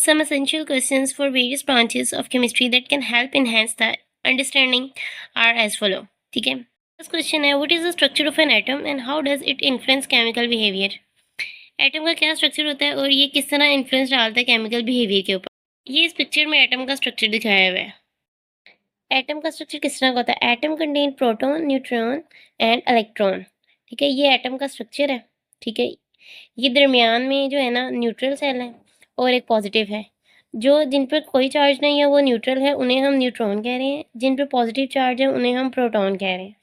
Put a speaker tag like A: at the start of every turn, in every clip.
A: some essential questions for various branches of chemistry that can help enhance the understanding are as follow. ठीक है, first question है what is the structure of an atom and how does it influence chemical behaviour. Atom का क्या structure होता है और ये किस तरह इन्फ्लुएंस डालता है केमिकल बिहेवियर के ऊपर। ये इस पिक्चर में एटम का स्ट्रक्चर दिखाया हुआ है। एटम का स्ट्रक्चर किस तरह का होता है। Atom contain proton, neutron and electron. ठीक है, ये एटम का स्ट्रक्चर है। ठीक है, ये दरमियान में जो है ना न्यूट्रल सेल है और एक पॉजिटिव है। जो जिन पर कोई चार्ज नहीं है वो न्यूट्रल है, उन्हें हम न्यूट्रॉन कह रहे हैं। जिन पर पॉजिटिव चार्ज है उन्हें हम प्रोटॉन कह रहे हैं।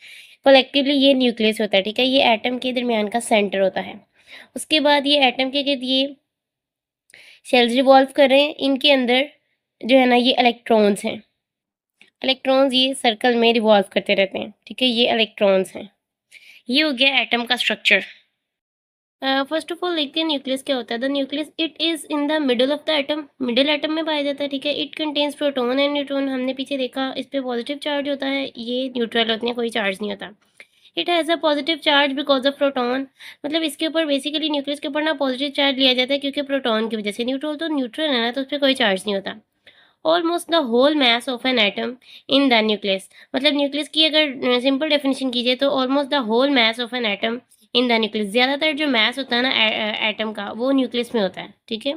A: कलेक्टिवली ये न्यूक्लियस होता है। ठीक है, ये एटम के दरमियान का सेंटर होता है। उसके बाद ये एटम के गिर्द ये शेल्स रिवॉल्व कर रहे हैं। इनके अंदर जो है ना ये इलेक्ट्रॉन्स हैं। इलेक्ट्रॉन्स ये सर्कल में रिवॉल्व करते रहते हैं। ठीक है, ये इलेक्ट्रॉन्स हैं। ये हो गया एटम का स्ट्रक्चर। फर्स्ट ऑफ ऑल देखते हैं न्यूक्लियस क्या होता है। The nucleus it is in the middle of the atom, middle atom में पाया जाता है। ठीक है, it contains proton and neutron. हमने पीछे देखा इस पे पॉजिटिव चार्ज होता है, ये न्यूट्रल होती है, कोई चार्ज नहीं होता। It has a positive charge because of proton. मतलब इसके ऊपर बेसिकली न्यूक्लियस के ऊपर ना पॉजिटिव चार्ज लिया जाता है क्योंकि प्रोटॉन की वजह से। न्यूट्रल तो न्यूट्रल है ना, तो उस पर कोई चार्ज नहीं होता। Almost the whole mass of an atom in the nucleus. मतलब न्यूक्लियस की अगर सिंपल डेफिनेशन कीजिए तो almost the whole mass of an atom in the nucleus. ज़्यादातर जो मास होता है ना एटम का वो न्यूक्लियस में होता है। ठीक है,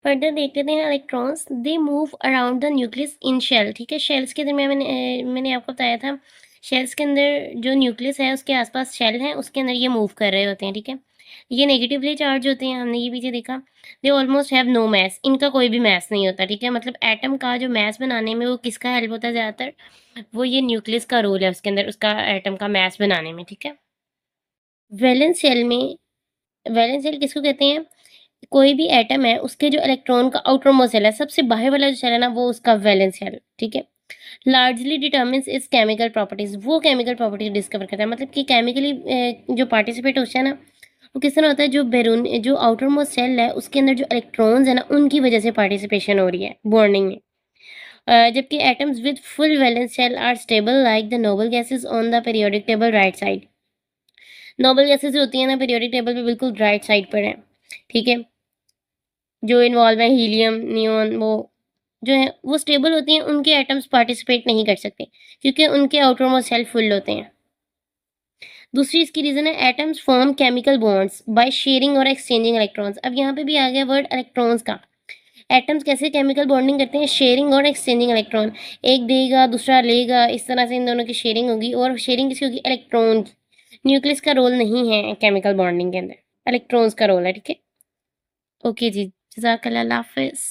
A: फर्दर देख लेते हैं electrons. They move around the nucleus in shell. ठीक है, शेल्स के दरमियान मैंने आपको बताया था, शेल्स के अंदर जो न्यूक्लियस है उसके आसपास शेल है, उसके अंदर ये मूव कर रहे होते हैं। ठीक है, ये नेगेटिवली चार्ज होते हैं, हमने ये पीछे देखा। They almost have no mass, इनका कोई भी मैस नहीं होता। ठीक है, मतलब एटम का जो मैस बनाने में वो किसका हेल्प होता है ज़्यादातर, वो ये न्यूक्लियस का रोल है उसके अंदर, उसका एटम का मैस बनाने में। ठीक है, वैलेंस शेल में, वैलेंस शेल किसको कहते हैं, कोई भी एटम है उसके जो इलेक्ट्रॉन का आउटर मोस्ट शेल है, सबसे बाहर वाला जो शेल है ना, वो उसका वैलेंस शेल। ठीक है, largely determines is chemical properties. वो केमिकल प्रॉपर्टीज डिस्कवर करता है, मतलब कि केमिकली जो पार्टिसिपेट होता है ना वो किस तरह होता है, जो बैरून जो आउटर मोस्ट सेल है उसके अंदर जो इलेक्ट्रॉन्स है ना उनकी वजह से पार्टिसिपेशन हो रही है बॉन्डिंग में। जबकि atoms with full valence shell are stable like the noble gases on the periodic table right side. Noble gases जो होती है ना पीरियोडिक टेबल पे बिल्कुल राइट साइड पर है। ठीक है, जो इन्वॉल्व है हीलियम, नियोन, वो जो है वो स्टेबल होती हैं, उनके एटम्स पार्टिसिपेट नहीं कर सकते क्योंकि उनके आउटर मोस्ट शेल फुल होते हैं। दूसरी इसकी रीजन है atoms form chemical bonds by sharing और एक्सचेंजिंग इलेक्ट्रॉन्स। अब यहाँ पे भी आ गया वर्ड इलेक्ट्रॉन्स का। एटम्स कैसे केमिकल बॉन्डिंग करते हैं, शेयरिंग और एक्सचेंजिंग इलेक्ट्रॉन। एक देगा दूसरा लेगा, इस तरह से इन दोनों की शेयरिंग होगी। और शेयरिंग किसकी होगी, इलेक्ट्रॉन। न्यूक्लियस का रोल नहीं है केमिकल बॉन्डिंग के अंदर, इलेक्ट्रॉन्स का रोल है। ठीक है, ओके जी, जज़ाकल्लाह, अल्लाह हाफिज़।